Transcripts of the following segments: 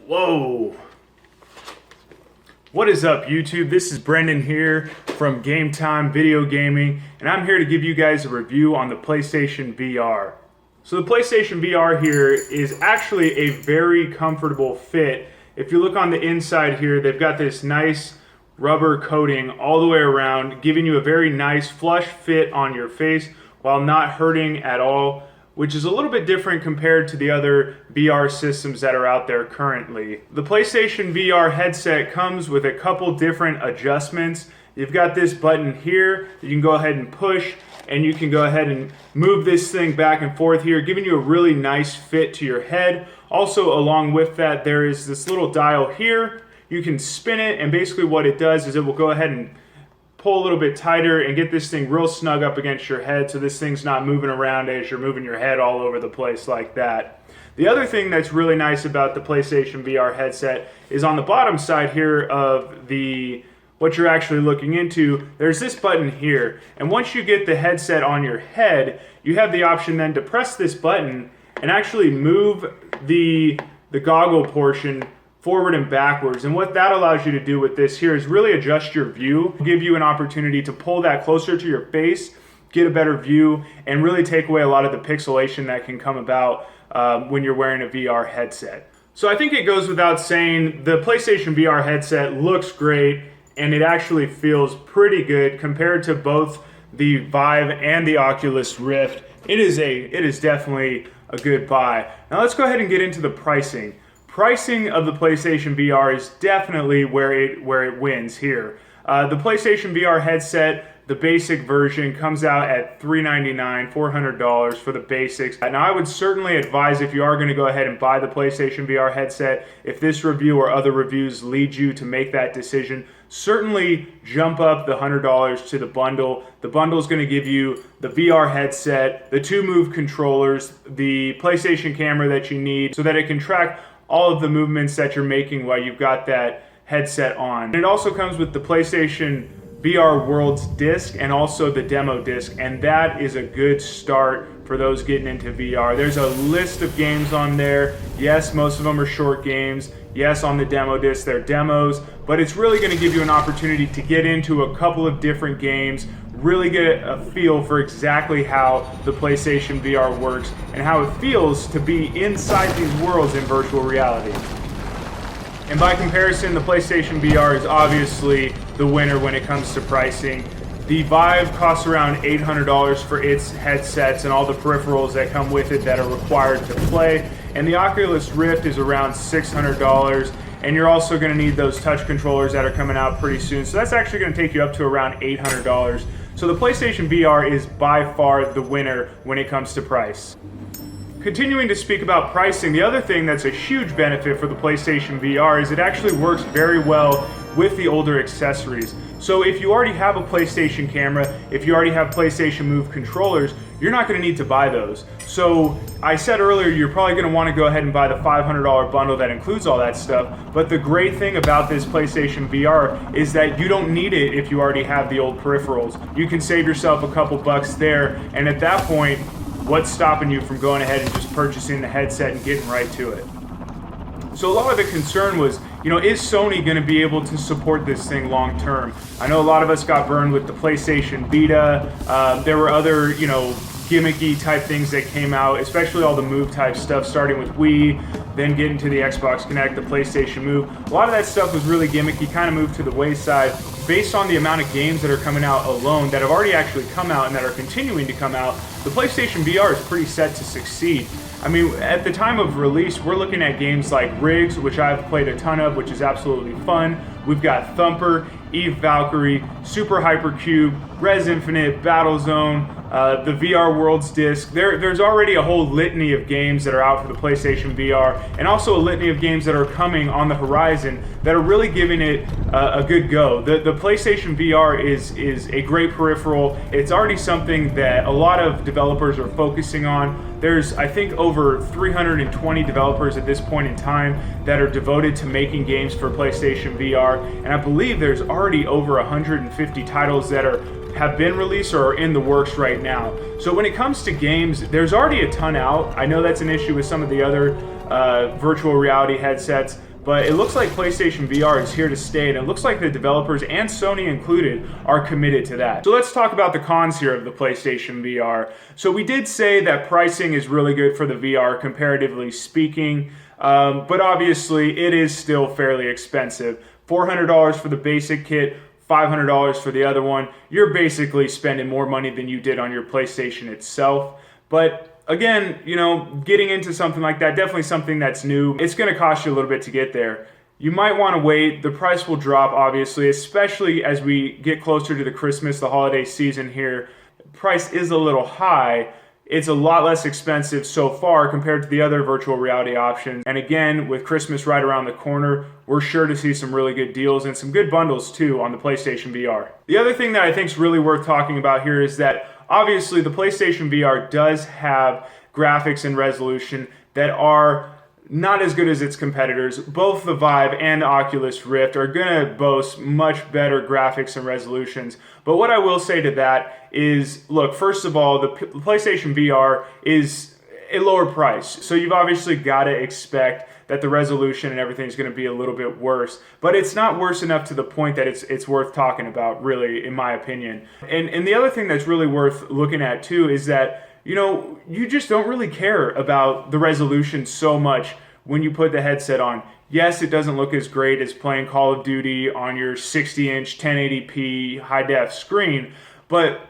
Whoa. What is up, YouTube? This is Brendan here from Game Time Video Gaming, and I'm here to give you guys a review on the PlayStation VR. So the PlayStation VR here is actually a very comfortable fit. If you look on the inside here, they've got this nice rubber coating all the way around, giving you a very nice flush fit on your face while not hurting at all, which is a little bit different compared to the other VR systems that are out there currently. The PlayStation VR headset comes with a couple different adjustments. You've got this button here that you can go ahead and push, and you can go ahead and move this thing back and forth here, giving you a really nice fit to your head. Also, along with that, there is this little dial here. You can spin it, and basically what it does is it will go ahead and pull a little bit tighter and get this thing real snug up against your head so this thing's not moving around as you're moving your head all over the place like that. The other thing that's really nice about the PlayStation VR headset is on the bottom side here of what you're actually looking into, there's this button here. And once you get the headset on your head, you have the option then to press this button and actually move the goggle portion forward and backwards. And what that allows you to do with this here is really adjust your view, give you an opportunity to pull that closer to your face, get a better view, and really take away a lot of the pixelation that can come about when you're wearing a VR headset. So I think it goes without saying, the PlayStation VR headset looks great, and it actually feels pretty good compared to both the Vive and the Oculus Rift. It is definitely a good buy. Now let's go ahead and get into the pricing. Pricing of the PlayStation VR is definitely where it wins here. The PlayStation VR headset, the basic version, comes out at $399, $400 for the basics. Now I would certainly advise, if you are going to go ahead and buy the PlayStation VR headset, if this review or other reviews lead you to make that decision, certainly jump up the $100 to the bundle. The bundle is going to give you the VR headset, the 2 Move controllers, the PlayStation camera that you need so that it can track all of the movements that you're making while you've got that headset on. And it also comes with the PlayStation VR Worlds disc and also the demo disc, and that is a good start for those getting into VR. There's a list of games on there. Yes, most of them are short games. Yes, on the demo disc, they're demos, but it's really going to give you an opportunity to get into a couple of different games, really get a feel for exactly how the PlayStation VR works and how it feels to be inside these worlds in virtual reality. And by comparison, the PlayStation VR is obviously the winner when it comes to pricing. The Vive costs around $800 for its headsets and all the peripherals that come with it that are required to play. And the Oculus Rift is around $600. And you're also going to need those touch controllers that are coming out pretty soon. So that's actually going to take you up to around $800. So the PlayStation VR is by far the winner when it comes to price. Continuing to speak about pricing, the other thing that's a huge benefit for the PlayStation VR is it actually works very well with the older accessories. So if you already have a PlayStation camera, if you already have PlayStation Move controllers, you're not going to need to buy those. So I said earlier, you're probably going to want to go ahead and buy the $500 bundle that includes all that stuff. But the great thing about this PlayStation VR is that you don't need it if you already have the old peripherals. You can save yourself a couple bucks there, and at that point, what's stopping you from going ahead and just purchasing the headset and getting right to it? So a lot of the concern was, is Sony going to be able to support this thing long term? I know a lot of us got burned with the PlayStation Vita. There were other, gimmicky type things that came out, especially all the Move type stuff, starting with Wii, then getting to the Xbox Connect, the PlayStation Move. A lot of that stuff was really gimmicky, kind of moved to the wayside based on the amount of games that are coming out alone that have already actually come out and that are continuing to come out. The PlayStation VR is pretty set to succeed. I mean, at the time of release, we're looking at games like Riggs, which I've played a ton of, which is absolutely fun. We've got Thumper, Eve Valkyrie, Super Hypercube, Res Infinite, Battlezone, the VR Worlds disc. There's already a whole litany of games that are out for the PlayStation VR, and also a litany of games that are coming on the horizon that are really giving it a good go. The PlayStation VR is a great peripheral. It's already something that a lot of developers are focusing on. There's, I think, over 320 developers at this point in time that are devoted to making games for PlayStation VR, and I believe there's already over 150 titles that have been released or are in the works right now. So when it comes to games, there's already a ton out. I know that's an issue with some of the other virtual reality headsets, but it looks like PlayStation VR is here to stay, and it looks like the developers, and Sony included, are committed to that. So let's talk about the cons here of the PlayStation VR. So we did say that pricing is really good for the VR, comparatively speaking, but obviously it is still fairly expensive. $400 for the basic kit, $500 for the other one. You're basically spending more money than you did on your PlayStation itself. But again, you know, getting into something like that, definitely something that's new. It's going to cost you a little bit to get there. You might want to wait. The price will drop, obviously, especially as we get closer to the Christmas, the holiday season here. Price is a little high. It's a lot less expensive so far compared to the other virtual reality options. And again, with Christmas right around the corner, we're sure to see some really good deals and some good bundles too on the PlayStation VR. The other thing that I think is really worth talking about here is that obviously the PlayStation VR does have graphics and resolution that are not as good as its competitors. Both the Vive and the Oculus Rift are going to boast much better graphics and resolutions. But what I will say to that is, look, first of all, the PlayStation VR is a lower price. So you've obviously got to expect that the resolution and everything is going to be a little bit worse. But it's not worse enough to the point that it's worth talking about, really, in my opinion. And the other thing that's really worth looking at, too, is that you know, you just don't really care about the resolution so much when you put the headset on. Yes, it doesn't look as great as playing Call of Duty on your 60-inch 1080p high-def screen, but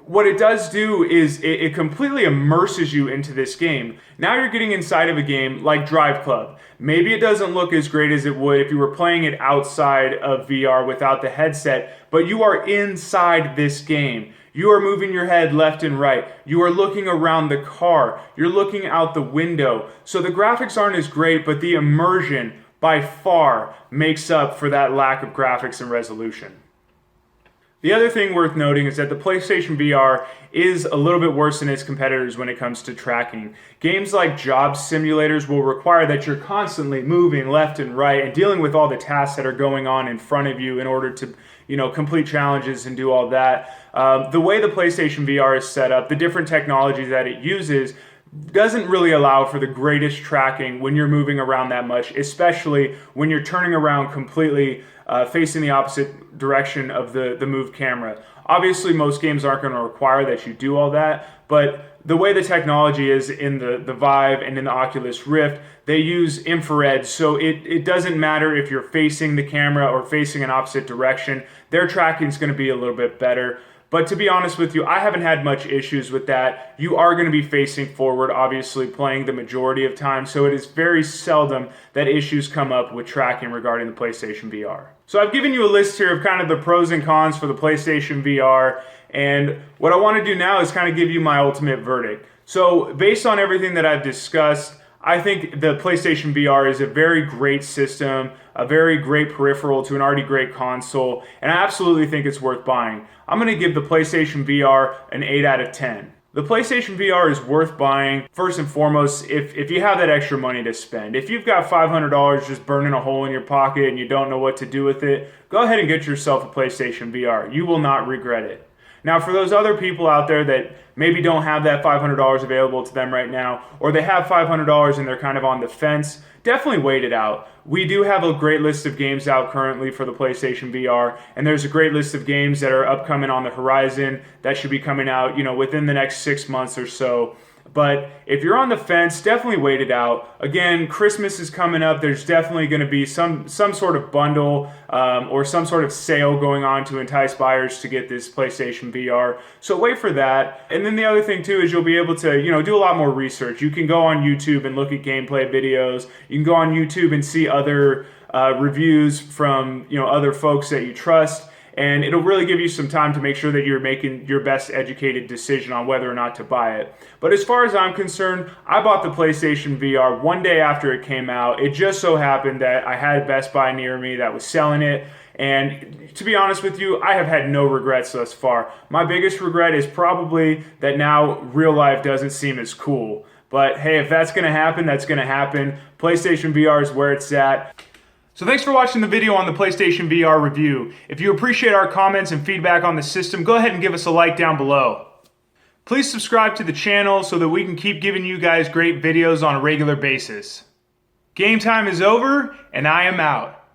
what it does do is it completely immerses you into this game. Now you're getting inside of a game like Drive Club. Maybe it doesn't look as great as it would if you were playing it outside of VR without the headset, but you are inside this game. You are moving your head left and right. You are looking around the car. You're looking out the window. So the graphics aren't as great, but the immersion by far makes up for that lack of graphics and resolution. The other thing worth noting is that the PlayStation VR is a little bit worse than its competitors when it comes to tracking. Games like job simulators will require that you're constantly moving left and right and dealing with all the tasks that are going on in front of you in order to, you know, complete challenges and do all that. The way the PlayStation VR is set up, the different technologies that it uses, doesn't really allow for the greatest tracking when you're moving around that much, especially when you're turning around completely facing the opposite direction of the move camera. Obviously, most games aren't going to require that you do all that, but the way the technology is in the Vive and in the Oculus Rift, they use infrared, so it doesn't matter if you're facing the camera or facing an opposite direction. Their tracking is going to be a little bit better. But to be honest with you, I haven't had much issues with that. You are going to be facing forward, obviously playing the majority of time, so it is very seldom that issues come up with tracking regarding the PlayStation VR. So I've given you a list here of kind of the pros and cons for the PlayStation VR, and what I want to do now is kind of give you my ultimate verdict. So based on everything that I've discussed, I think the PlayStation VR is a very great system, a very great peripheral to an already great console, and I absolutely think it's worth buying. I'm going to give the PlayStation VR an 8 out of 10. The PlayStation VR is worth buying, first and foremost, if you have that extra money to spend. If you've got $500 just burning a hole in your pocket and you don't know what to do with it, go ahead and get yourself a PlayStation VR. You will not regret it. Now, for those other people out there that maybe don't have that $500 available to them right now, or they have $500 and they're kind of on the fence, definitely wait it out. We do have a great list of games out currently for the PlayStation VR, and there's a great list of games that are upcoming on the horizon that should be coming out, you know, within the next 6 months or so. But if you're on the fence, definitely wait it out. Again, Christmas is coming up. There's definitely going to be some sort of bundle or some sort of sale going on to entice buyers to get this PlayStation VR. So wait for that. And then the other thing too is you'll be able to, you know, do a lot more research. You can go on YouTube and look at gameplay videos. You can go on YouTube and see other reviews from, you know, other folks that you trust. And it'll really give you some time to make sure that you're making your best educated decision on whether or not to buy it. But as far as I'm concerned, I bought the PlayStation VR one day after it came out. It just so happened that I had Best Buy near me that was selling it. And to be honest with you, I have had no regrets thus far. My biggest regret is probably that now real life doesn't seem as cool. But hey, if that's going to happen, that's going to happen. PlayStation VR is where it's at. So thanks for watching the video on the PlayStation VR review. If you appreciate our comments and feedback on the system, go ahead and give us a like down below. Please subscribe to the channel so that we can keep giving you guys great videos on a regular basis. Game time is over, and I am out.